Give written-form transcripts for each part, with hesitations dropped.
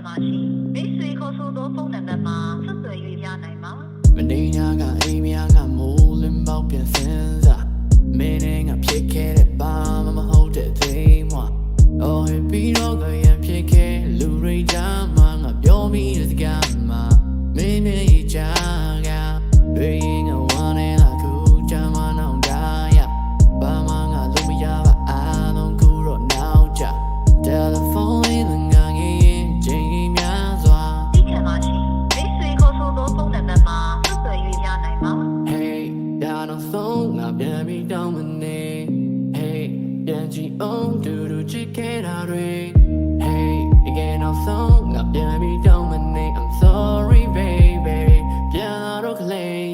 မှာရှိမိတ်ဆွေခေါ်ဆိုသောဖုန်းနံပါတ်မှာဆက်သွယ်၍ရနိုင်ပါမနေညာကအိမ်မယာကမိုးလင်းပေါက်ပြန်စင်းစားမင်းနဲ့ငါဖြစ်ခဲ့တဲ့ဘာမှမဟုတ်တဲ့သိမ်းမအော်ဟိပြီးတော့ကရန်ဖြစ်ခဲ့လူရိကြမှာငါပြောမိတဲ့စကားမှာမင်းနဲ့ကြကတွေးငါဝမ်းနဲ့အခုကြမှာနောက်ကြရဘာမှငါလုံးမရပါအားလုံးကူတော့နောက်ကြတယ်လီဖုန်းလေးငါငယ်ရင်ချိန်များစွာသိချင်ပါရှိမိတ်ဆွေခေါ်ဆိုသောဖုန်းနံပါတ်မှာဆက်သွယ်၍ရနိုင်ပါ Hey ဒါတော့ဆုံးငါပြန်ပြီးတောင်းမနေ Hey ပြန်ကြည့်အောင်တူတူချစ်ခဲ့တာတွေ Hey ဒီကနေ့တော့ဆုံးငါပြန်ပြီးတောင်းမနေ I'm sorry baby ပြန်လာတော့ကလေး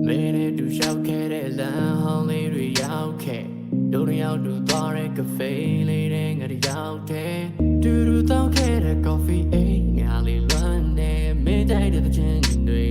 မင်းနဲ့တူလျှောက်ခဲ့တဲ့လမ်းဟောင်းလေးတွေရောက်ခဲ့တို့တစ်ယောက်တူသွားတဲ့ကဖေးလေးတွေငါတစ်ယောက်တည်းတူတူတောက်ခဲ့တဲ့ coffee အိမ်ငါလေးလွမ်းနေမင်းတိုက်တဲ့ချင်းတွေ